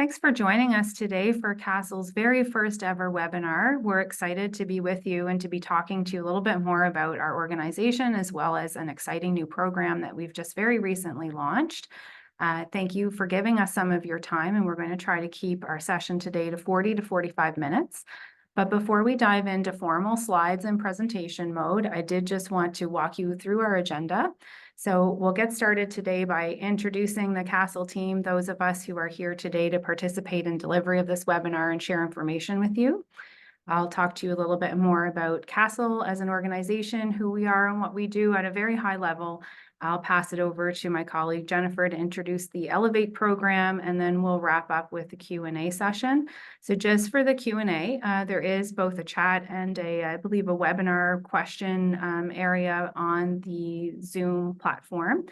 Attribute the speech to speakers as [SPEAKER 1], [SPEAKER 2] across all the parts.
[SPEAKER 1] Thanks for joining us today for CASTL's very first ever webinar. We're excited to be with you and to be talking to you a little bit more about our organization, as well as an exciting new program that we've just very recently launched. Thank you for giving us some of your time, and we're going to try to keep our session today to 40 to 45 minutes. But before we dive into formal slides and presentation mode, I did just want to walk you through our agenda. So we'll get started today by introducing the CASTL team, those of us who are here today to participate in delivery of this webinar and share information with you. I'll talk to you a little bit more about CASTL as an organization, who we are and what we do at a very high level. I'll pass it over to my colleague Jennifer to introduce the Elevate program, and then we'll wrap up with the Q&A session. So just for the Q&A, there is both a chat and I believe a webinar question area on the Zoom platform.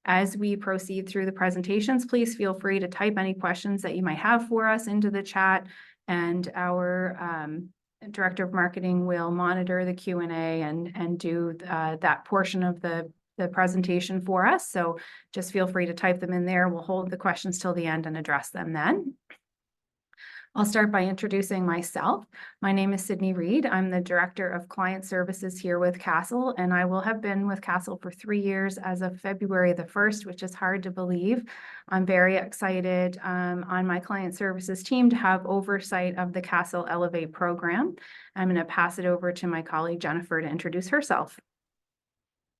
[SPEAKER 1] As we proceed through the presentations, please feel free to type any questions that you might have for us into the chat, and our Director of Marketing will monitor the Q&A and do that portion of the presentation for us. So just feel free to type them in there. We'll hold the questions till the end and address them then. I'll start by introducing myself. My name is Sydney Reed. I'm the Director of Client Services here with CASTL, and I will have been with CASTL for 3 years as of February the 1st, which is hard to believe. I'm very excited on my client services team to have oversight of the CASTL Elevate program. I'm going to pass it over to my colleague Jennifer to introduce herself.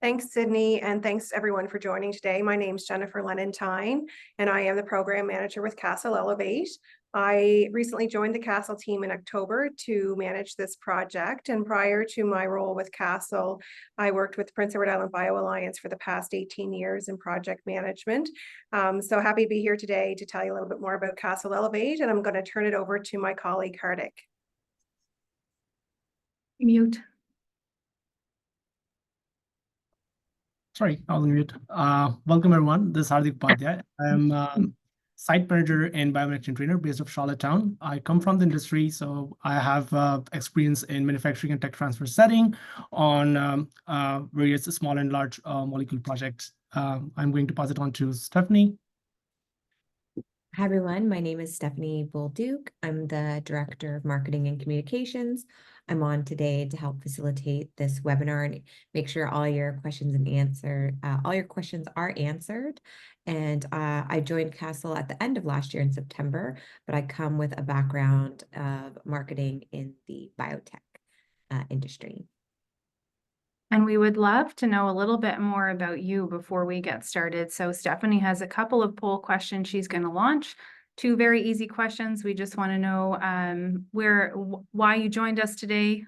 [SPEAKER 2] Thanks, Sydney, and thanks everyone for joining today. My name is Jennifer Lenentine, and I am the Program Manager with CASTL Elevate. I recently joined the CASTL team in October to manage this project, and prior to my role with CASTL, I worked with Prince Edward Island Bio Alliance for the past 18 years in project management. So happy to be here today to tell you a little bit more about CASTL Elevate, and I'm going to turn it over to my colleague Hardik.
[SPEAKER 1] Mute.
[SPEAKER 3] Sorry, I was on mute. Welcome everyone. This is Hardik Upadhyay. I'm site manager and biomanufacturing trainer based of Charlottetown. I come from the industry, so I have experience in manufacturing and tech transfer setting on various small and large molecule projects. I'm going to pass it on to Stephanie.
[SPEAKER 4] Hi everyone, my name is Stephanie Bolduke. I'm the Director of Marketing and Communications. I'm on today to help facilitate this webinar and make sure all your questions are answered. And I joined CASTL at the end of last year in September, but I come with a background of marketing in the biotech industry.
[SPEAKER 1] And we would love to know a little bit more about you before we get started. So Stephanie has a couple of poll questions she's going to launch. 2 very easy questions. We just want to know why you joined us today,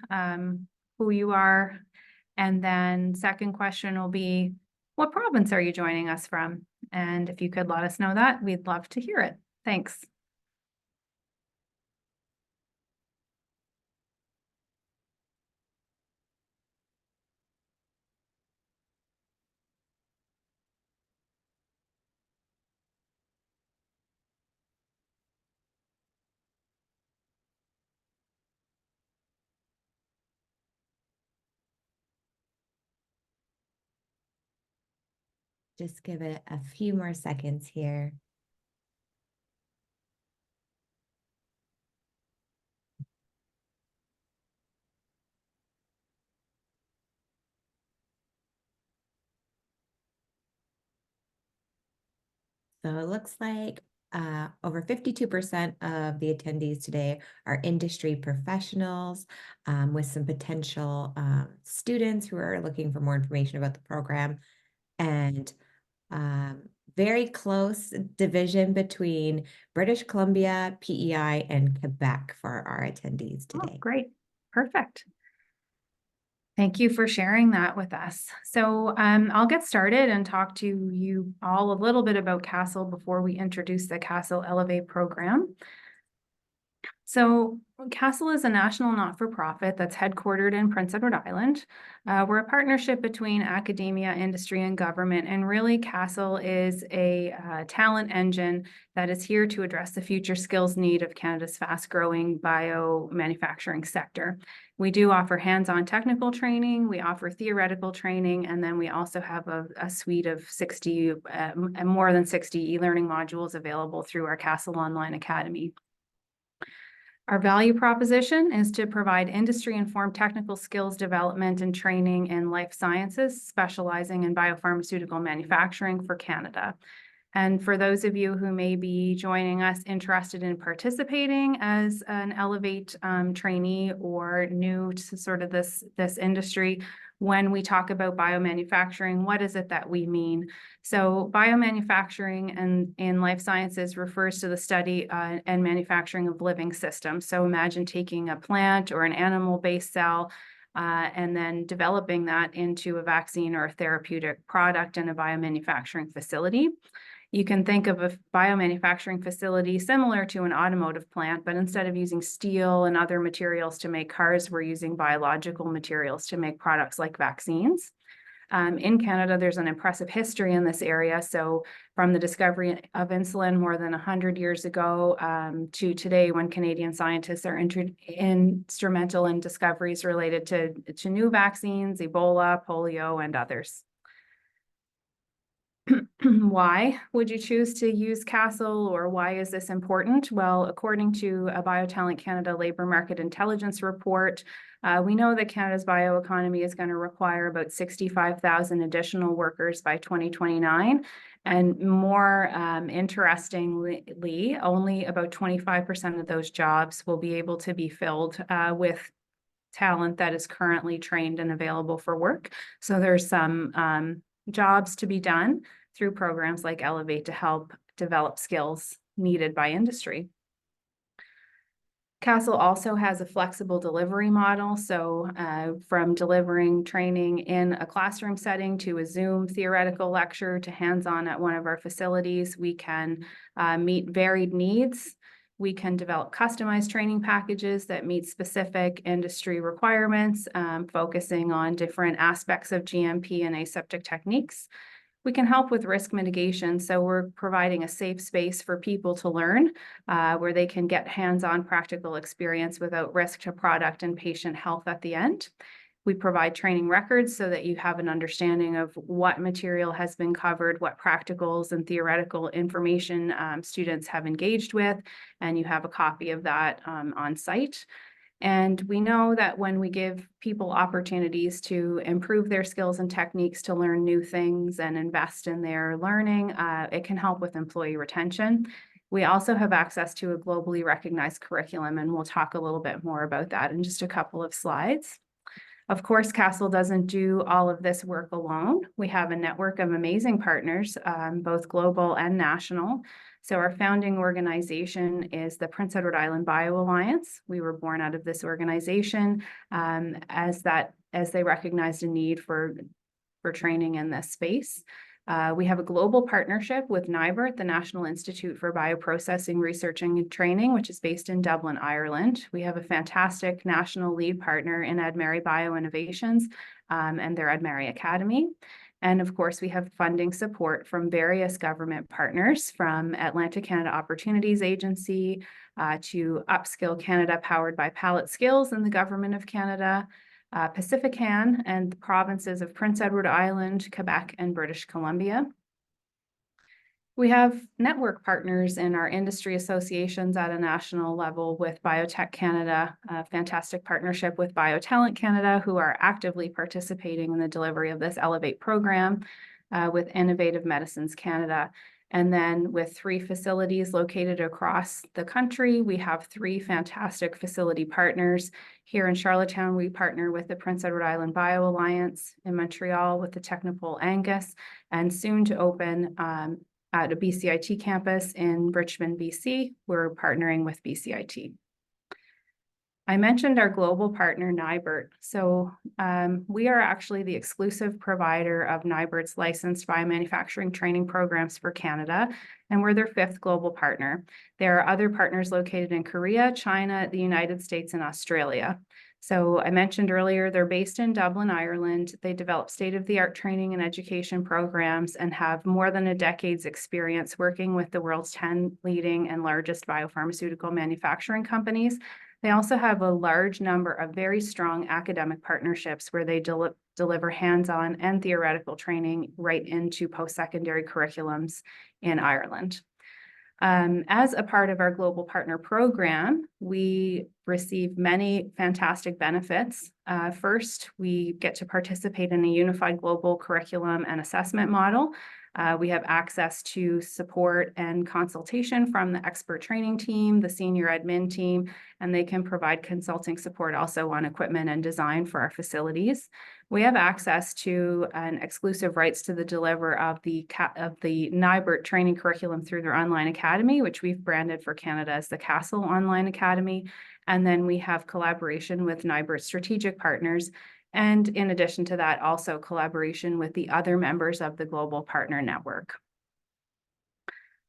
[SPEAKER 1] who you are. And then second question will be, what province are you joining us from? And if you could let us know that, we'd love to hear it. Thanks.
[SPEAKER 4] Just give it a few more seconds here. So it looks like over 52% of the attendees today are industry professionals with some potential students who are looking for more information about the program, and very close division between British Columbia, PEI, and Quebec for our attendees today.
[SPEAKER 1] Oh, great. Perfect. Thank you for sharing that with us. So I'll get started and talk to you all a little bit about CASTL before we introduce the CASTL Elevate program. So CASTL is a national not-for-profit that's headquartered in Prince Edward Island. We're a partnership between academia, industry, and government, and really CASTL is a talent engine that is here to address the future skills need of Canada's fast-growing biomanufacturing sector. We do offer hands-on technical training, we offer theoretical training, and then we also have a suite of 60, more than 60 e-learning modules available through our CASTL Online Academy. Our value proposition is to provide industry-informed technical skills development and training in life sciences, specializing in biopharmaceutical manufacturing for Canada. And for those of you who may be joining us interested in participating as an Elevate trainee or new to sort of this industry, when we talk about biomanufacturing, what is it that we mean? So biomanufacturing and in life sciences refers to the study and manufacturing of living systems. So imagine taking a plant or an animal-based cell and then developing that into a vaccine or a therapeutic product in a biomanufacturing facility. You can think of a biomanufacturing facility similar to an automotive plant, but instead of using steel and other materials to make cars, we're using biological materials to make products like vaccines. In Canada, there's an impressive history in this area. So from the discovery of insulin more than 100 years ago to today, when Canadian scientists are instrumental in discoveries related to new vaccines, Ebola, polio, and others. Why would you choose to use CASTL, or why is this important? Well, according to a BioTalent Canada Labour Market Intelligence report, we know that Canada's bioeconomy is going to require about 65,000 additional workers by 2029. And more interestingly, only about 25% of those jobs will be able to be filled with talent that is currently trained and available for work. So there's some jobs to be done through programs like Elevate to help develop skills needed by industry. CASTL also has a flexible delivery model. So from delivering training in a classroom setting to a Zoom theoretical lecture to hands-on at one of our facilities, we can meet varied needs. We can develop customized training packages that meet specific industry requirements, focusing on different aspects of GMP and aseptic techniques. We can help with risk mitigation. So we're providing a safe space for people to learn, where they can get hands-on practical experience without risk to product and patient health at the end. We provide training records so that you have an understanding of what material has been covered, what practicals and theoretical information students have engaged with, and you have a copy of that on site. And we know that when we give people opportunities to improve their skills and techniques to learn new things and invest in their learning, it can help with employee retention. We also have access to a globally recognized curriculum, and we'll talk a little bit more about that in just a couple of slides. Of course, CASTL doesn't do all of this work alone. We have a network of amazing partners, both global and national. So our founding organization is the Prince Edward Island Bio Alliance. We were born out of this organization as they recognized a need for training in this space. We have a global partnership with NIBRT, the National Institute for Bioprocessing Research and Training, which is based in Dublin, Ireland. We have a fantastic national lead partner in EdMary Bioinnovations and their EdMary Academy. And of course, we have funding support from various government partners, from Atlantic Canada Opportunities Agency to Upskill Canada, powered by Palette Skills and the Government of Canada, Pacifican and the provinces of Prince Edward Island, Quebec, and British Columbia. We have network partners in our industry associations at a national level with Biotech Canada, a fantastic partnership with BioTalent Canada, who are actively participating in the delivery of this Elevate program, with Innovative Medicines Canada. And then with 3 facilities located across the country, we have 3 fantastic facility partners. Here in Charlottetown, we partner with the Prince Edward Island Bio Alliance, in Montreal with the Technopole Angus, and soon to open at a BCIT campus in Richmond, BC. We're partnering with BCIT. I mentioned our global partner, NIBRT. So we are actually the exclusive provider of NIBRT's licensed biomanufacturing training programs for Canada, and we're their 5th global partner. There are other partners located in Korea, China, the United States, and Australia. So I mentioned earlier, they're based in Dublin, Ireland. They develop state-of-the-art training and education programs and have more than a decade's experience working with the world's 10 leading and largest biopharmaceutical manufacturing companies. They also have a large number of very strong academic partnerships where they deliver hands-on and theoretical training right into post-secondary curriculums in Ireland. As a part of our global partner program, we receive many fantastic benefits. First, we get to participate in a unified global curriculum and assessment model. We have access to support and consultation from the expert training team, the senior admin team, and they can provide consulting support also on equipment and design for our facilities. We have access to an exclusive rights to the deliver of the NIBRT training curriculum through their online academy, which we've branded for Canada as the CASTL Online Academy. And then we have collaboration with NIBRT strategic partners. And in addition to that, also collaboration with the other members of the Global Partner Network.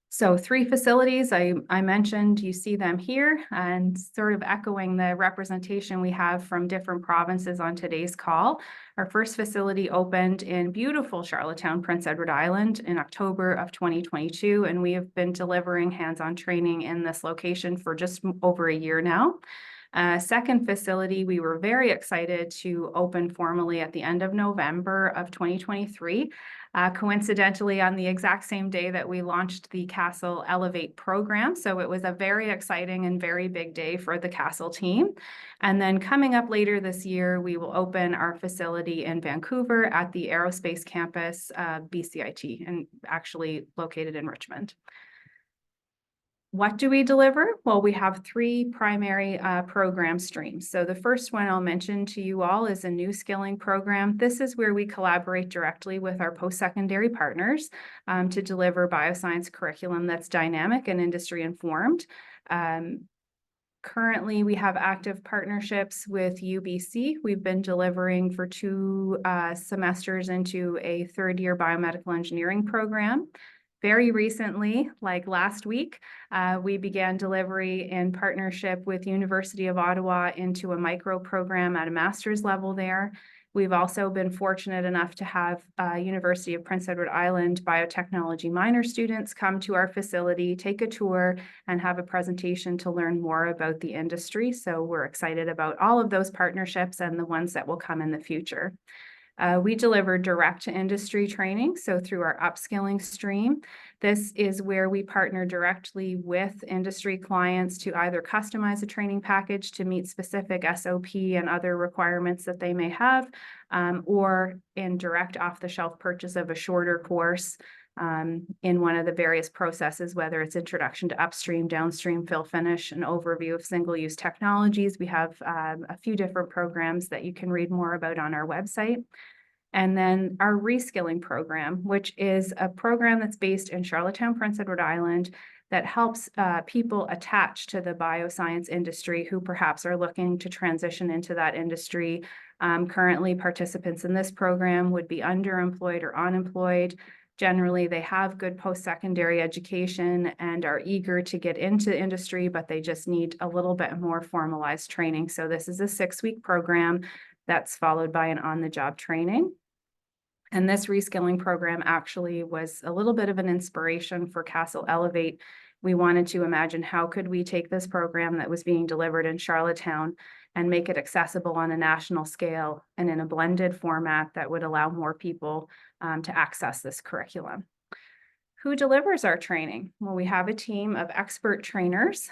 [SPEAKER 1] So 3 facilities, I mentioned, you see them here, and sort of echoing the representation we have from different provinces on today's call. Our first facility opened in beautiful Charlottetown, Prince Edward Island in October of 2022, and we have been delivering hands-on training in this location for just over a year now. Second facility, we were very excited to open formally at the end of November of 2023. Coincidentally, on the exact same day that we launched the CASTL Elevate program. So it was a very exciting and very big day for the CASTL team. And then coming up later this year, we will open our facility in Vancouver at the Aerospace Campus, BCIT, and actually located in Richmond. What do we deliver? Well, we have 3 primary program streams. So the first one I'll mention to you all is a new skilling program. This is where we collaborate directly with our post-secondary partners to deliver bioscience curriculum that's dynamic and industry informed. Currently, we have active partnerships with UBC. We've been delivering for 2 semesters into a 3rd-year biomedical engineering program. Very recently, like last week, we began delivery in partnership with University of Ottawa into a micro program at a master's level there. We've also been fortunate enough to have University of Prince Edward Island biotechnology minor students come to our facility, take a tour, and have a presentation to learn more about the industry. So we're excited about all of those partnerships and the ones that will come in the future. We deliver direct to industry training. So through our upskilling stream, this is where we partner directly with industry clients to either customize a training package to meet specific SOP and other requirements that they may have, or in direct off-the-shelf purchase of a shorter course in one of the various processes, whether it's introduction to upstream, downstream, fill finish, an overview of single-use technologies. We have a few different programs that you can read more about on our website. And then our reskilling program, which is a program that's based in Charlottetown, Prince Edward Island, that helps people attached to the bioscience industry who perhaps are looking to transition into that industry. Currently, participants in this program would be underemployed or unemployed. Generally, they have good post-secondary education and are eager to get into industry, but they just need a little bit more formalized training. So this is a 6-week program that's followed by an on-the-job training. And this reskilling program actually was a little bit of an inspiration for CASTL Elevate. We wanted to imagine how could we take this program that was being delivered in Charlottetown and make it accessible on a national scale and in a blended format that would allow more people to access this curriculum. Who delivers our training? Well, we have a team of expert trainers,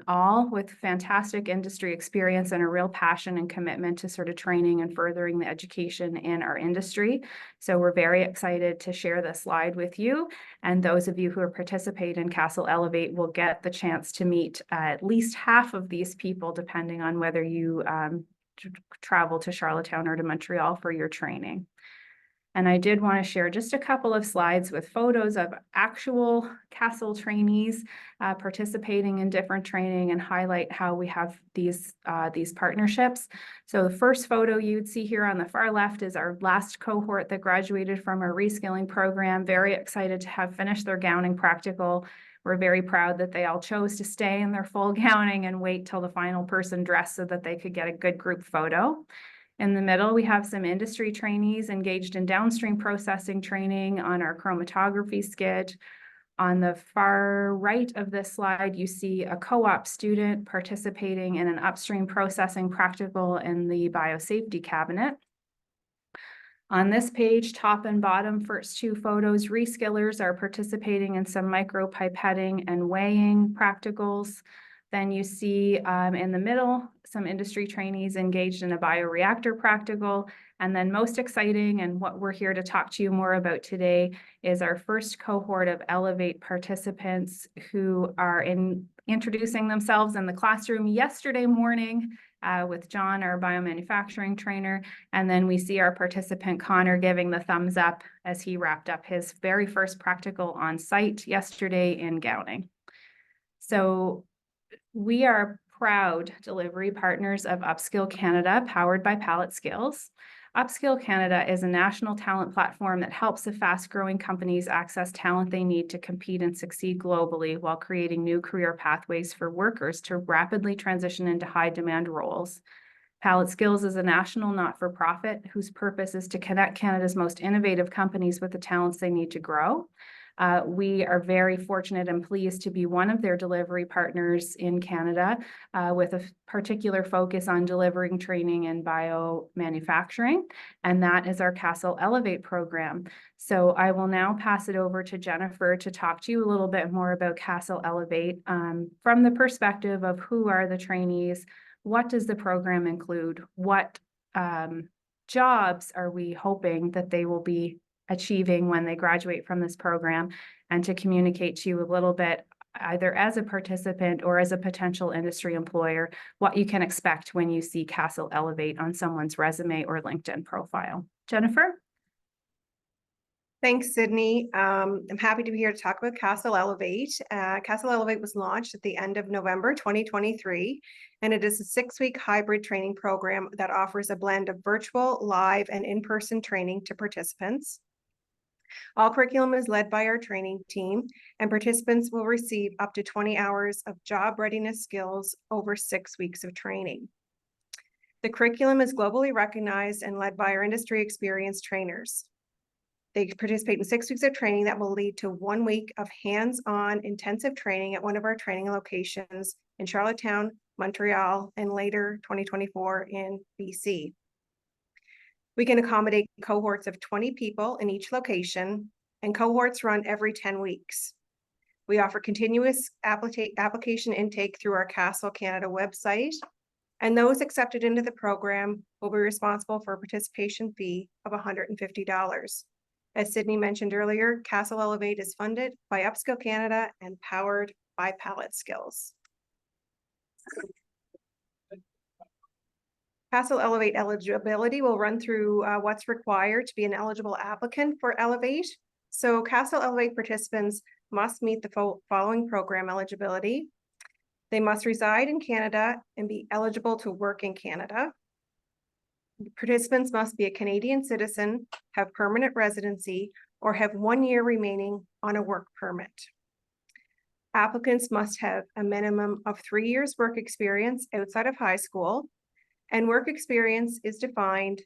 [SPEAKER 1] all with fantastic industry experience and a real passion and commitment to sort of training and furthering the education in our industry. So we're very excited to share this slide with you. And those of you who participate in CASTL Elevate will get the chance to meet at least half of these people, depending on whether you travel to Charlottetown or to Montreal for your training. And I did want to share just a couple of slides with photos of actual CASTL trainees participating in different training and highlight how we have these partnerships. So the first photo you'd see here on the far left is our last cohort that graduated from our reskilling program. Very excited to have finished their gowning practical. We're very proud that they all chose to stay in their full gowning and wait till the final person dressed so that they could get a good group photo. In the middle, we have some industry trainees engaged in downstream processing training on our chromatography skid. On the far right of this slide, you see a co-op student participating in an upstream processing practical in the biosafety cabinet. On this page, top and bottom, first two photos, reskillers are participating in some micropipetting and weighing practicals. Then you see in the middle, some industry trainees engaged in a bioreactor practical. And then most exciting, and what we're here to talk to you more about today, is our first cohort of Elevate participants who are introducing themselves in the classroom yesterday morning with John, our biomanufacturing trainer. And then we see our participant Connor giving the thumbs up as he wrapped up his very first practical on site yesterday in gowning. So we are proud delivery partners of Upskill Canada, powered by Palette Skills. Upskill Canada is a national talent platform that helps the fast-growing companies access talent they need to compete and succeed globally while creating new career pathways for workers to rapidly transition into high-demand roles. Palette Skills is a national not-for-profit whose purpose is to connect Canada's most innovative companies with the talents they need to grow. We are very fortunate and pleased to be one of their delivery partners in Canada with a particular focus on delivering training in biomanufacturing, and that is our CASTL Elevate program. So I will now pass it over to Jennifer to talk to you a little bit more about CASTL Elevate from the perspective of who are the trainees, what does the program include, what jobs are we hoping that they will be achieving when they graduate from this program, and to communicate to you a little bit, either as a participant or as a potential industry employer, what you can expect when you see CASTL Elevate on someone's resume or LinkedIn profile. Jennifer?
[SPEAKER 2] Thanks, Sydney. I'm happy to be here to talk about CASTL Elevate. CASTL Elevate was launched at the end of November 2023, and it is a 6-week hybrid training program that offers a blend of virtual, live, and in-person training to participants. All curriculum is led by our training team, and participants will receive up to 20 hours of job readiness skills over 6 weeks of training. The curriculum is globally recognized and led by our industry experienced trainers. They participate in 6 weeks of training that will lead to 1 week of hands-on intensive training at one of our training locations in Charlottetown, Montreal, and later 2024 in BC. We can accommodate cohorts of 20 people in each location, and cohorts run every 10 weeks. We offer continuous application intake through our CASTL Canada website, and those accepted into the program will be responsible for a participation fee of $150. As Sydney mentioned earlier, CASTL Elevate is funded by Upskill Canada and powered by Palette Skills. CASTL Elevate eligibility will run through what's required to be an eligible applicant for Elevate. So CASTL Elevate participants must meet the following program eligibility. They must reside in Canada and be eligible to work in Canada. Participants must be a Canadian citizen, have permanent residency, or have 1 year remaining on a work permit. Applicants must have a minimum of 3 years work experience outside of high school, and work experience is defined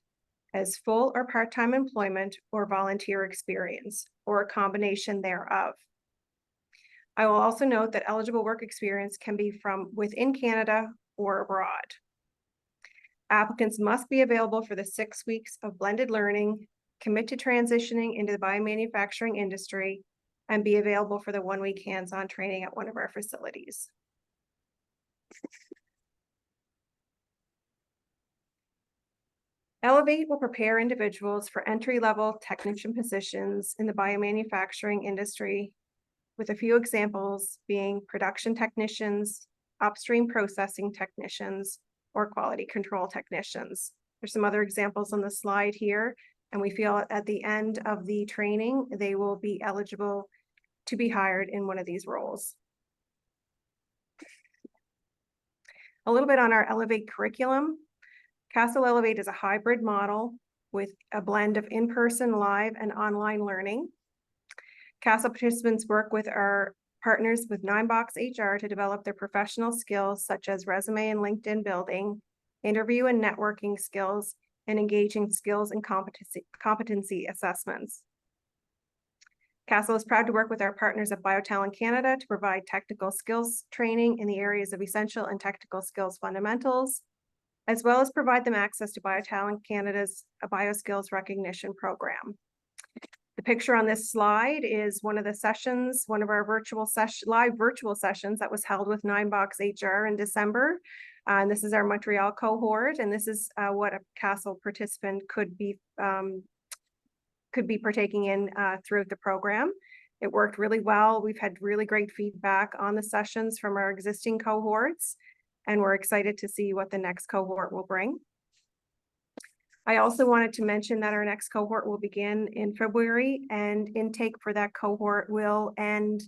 [SPEAKER 2] as full or part-time employment or volunteer experience, or a combination thereof. I will also note that eligible work experience can be from within Canada or abroad. Applicants must be available for the 6 weeks of blended learning, commit to transitioning into the biomanufacturing industry, and be available for the 1 week hands-on training at one of our facilities. Elevate will prepare individuals for entry-level technician positions in the biomanufacturing industry, with a few examples being production technicians, upstream processing technicians, or quality control technicians. There's some other examples on the slide here. And we feel at the end of the training, they will be eligible to be hired in one of these roles. A little bit on our Elevate curriculum. CASTL Elevate is a hybrid model with a blend of in-person, live, and online learning. CASTL participants work with our partners with NIBRT HR to develop their professional skills such as resume and LinkedIn building, interview and networking skills, and engaging skills and competency assessments. CASTL is proud to work with our partners at Biotalent Canada to provide technical skills training in the areas of essential and technical skills fundamentals, as well as provide them access to Biotalent Canada's BioSkills recognition program. The picture on this slide is one of the sessions, one of our live virtual sessions that was held with NIBRT HR in December. And this is our Montreal cohort, and this is what a CASTL participant could be partaking in throughout the program. It worked really well. We've had really great feedback on the sessions from our existing cohorts, and we're excited to see what the next cohort will bring. I also wanted to mention that our next cohort will begin in February, and intake for that cohort will end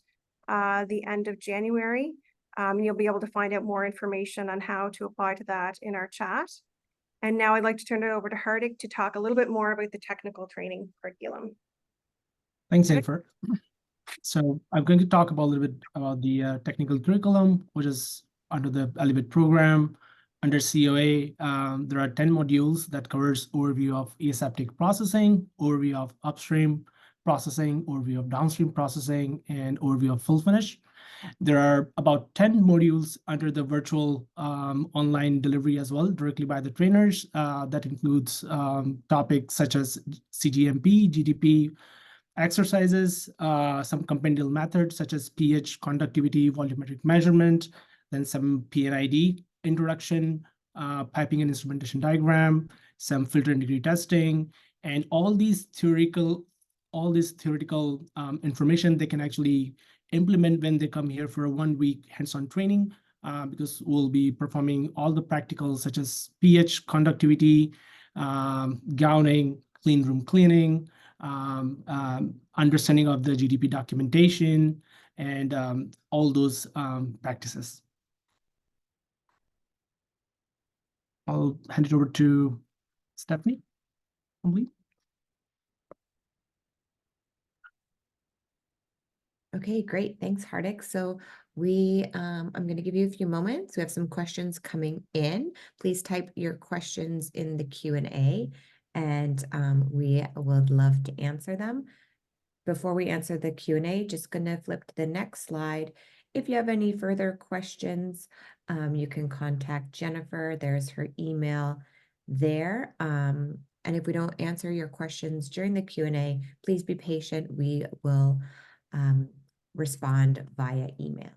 [SPEAKER 2] the end of January. You'll be able to find out more information on how to apply to that in our chat. And now I'd like to turn it over to Hardik to talk a little bit more about the technical training curriculum.
[SPEAKER 3] Thanks, Jennifer. So I'm going to talk about a little bit about the technical curriculum, which is under the Elevate program. Under COA, there are 10 modules that covers overview of aseptic processing, overview of upstream processing, overview of downstream processing, and overview of full finish. There are about 10 modules under the virtual online delivery as well, directly by the trainers. That includes topics such as CGMP, GDP, exercises, some compendial methods such as pH, conductivity, volumetric measurement, then some PNID introduction, piping and instrumentation diagram, some filter integrity testing, and all these theoretical information they can actually implement when they come here for a 1-week hands-on training, because we'll be performing all the practicals such as pH, conductivity, gowning, clean room cleaning, understanding of the GDP documentation, and all those practices. I'll hand it over to Stephanie.
[SPEAKER 4] Okay, great. Thanks, Hardik. So I'm going to give you a few moments. We have some questions coming in. Please type your questions in the Q&A, and we would love to answer them. Before we answer the Q&A, just going to flip to the next slide. If you have any further questions, you can contact Jennifer. There's her email there. And if we don't answer your questions during the Q&A, please be patient. We will respond via email.